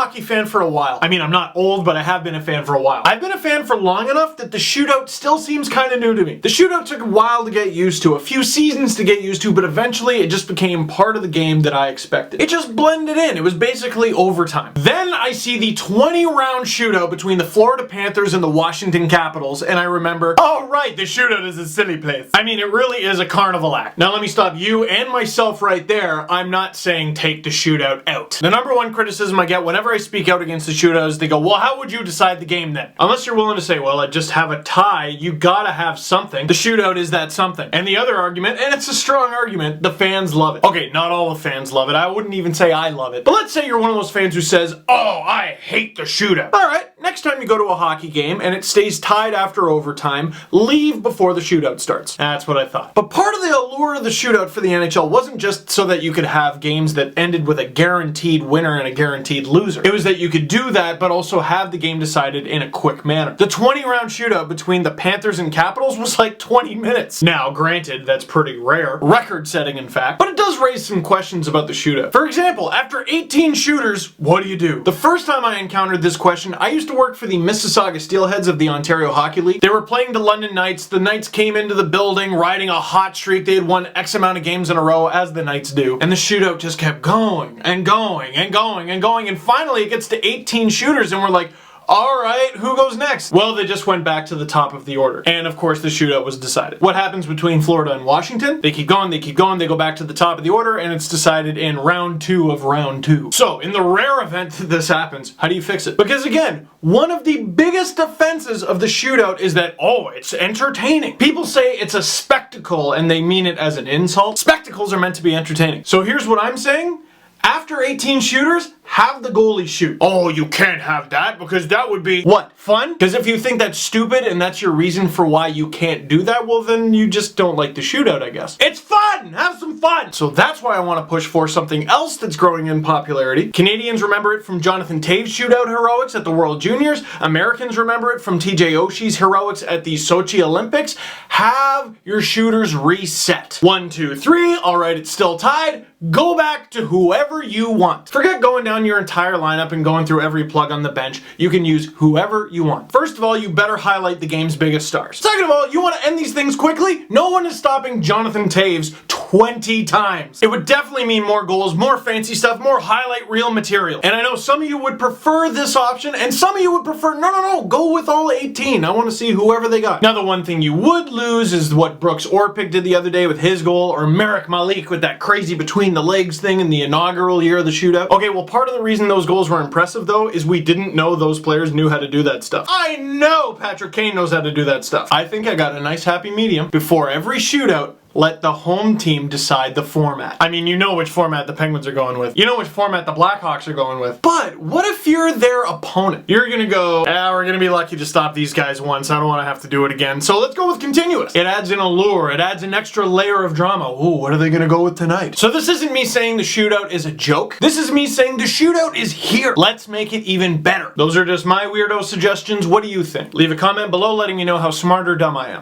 hockey fan for a while. I mean, I'm not old, but I have been a fan for a while. I've been a fan for long enough that the shootout still seems kind of new to me. The shootout took a while to get used to, a few seasons to get used to, but eventually it just became part of the game that I expected. It just blended in. It was basically overtime. Then I see the 20-round shootout between the Florida Panthers and the Washington Capitals, and I remember, oh right, the shootout is a silly place. I mean, it really is a carnival act. Now let me stop you and myself right there. I'm not saying take the shootout out. The number one criticism I get whenever I speak out against the shootout is they go, well, how would you decide the game then? Unless you're willing to say, well, I just have a tie, you gotta have something. The shootout is that something. And the other argument, and it's a strong argument, the fans love it. Okay, not all the fans love it. I wouldn't even say I love it. But let's say you're one of those fans who says, oh, I hate the shootout. Alright, next time you go to a hockey game and it stays tied after overtime, leave before the shootout starts. That's what I thought. But part of the allure of the shootout for the NHL wasn't just so that you could have games that ended with a guaranteed winner and a guaranteed loser. It was that you could do that, but also have the game decided in a quick manner. The 20-round shootout between the Panthers and Capitals was like 20 minutes. Now, granted, that's pretty rare. Record-setting, in fact. But it does raise some questions about the shootout. For example, after 18 shooters, what do you do? The first time I encountered this question, I used to work for the Mississauga Steelheads of the Ontario Hockey League. They were playing the London Knights. The Knights came into the building riding a hot streak. They had won X amount of games in a row, as the Knights do. And the shootout just kept going and going and going and going. And finally, it gets to 18 shooters, and we're like, alright, who goes next? Well, they just went back to the top of the order. And of course, the shootout was decided. What happens between Florida and Washington? They keep going, they go back to the top of the order, and it's decided in round 2 of round 2. So, in the rare event that this happens, how do you fix it? Because again, one of the biggest offenses of the shootout is that, oh, it's entertaining. People say it's a spectacle, and they mean it as an insult. Spectacles are meant to be entertaining. So here's what I'm saying. After 18 shooters, have the goalie shoot. Oh, you can't have that because that would be, what, fun? Because if you think that's stupid and that's your reason for why you can't do that, well then you just don't like the shootout, I guess. It's fun! Have some fun! So that's why I want to push for something else that's growing in popularity. Canadians remember it from Jonathan Toews' shootout heroics at the World Juniors. Americans remember it from TJ Oshie's heroics at the Sochi Olympics. Have your shooters reset. 1, 2, 3, alright, it's still tied. Go back to whoever you want. Forget going down your entire lineup and going through every plug on the bench. You can use whoever you want. First of all, you better highlight the game's biggest stars. Second of all, you want to end these things quickly? No one is stopping Jonathan Toews 20 times. It would definitely mean more goals, more fancy stuff, more highlight reel material. And I know some of you would prefer this option, and some of you would prefer, no, go with all 18. I want to see whoever they got. Now, the one thing you would lose is what Brooks Orpik did the other day with his goal, or Merrick Malik with that crazy between the legs thing in the inaugural year of the shootout. Okay, well, part of the reason those goals were impressive, though, is we didn't know those players knew how to do that stuff. I know Patrick Kane knows how to do that stuff. I think I got a nice happy medium. Before every shootout, let the home team decide the format. I mean, you know which format the Penguins are going with. You know which format the Blackhawks are going with. But what if you're their opponent? You're gonna go, we're gonna be lucky to stop these guys once. I don't want to have to do it again. So let's go with continuous. It adds an allure. It adds an extra layer of drama. Ooh, what are they gonna go with tonight? So this isn't me saying the shootout is a joke. This is me saying the shootout is here. Let's make it even better. Those are just my weirdo suggestions. What do you think? Leave a comment below letting me know how smart or dumb I am.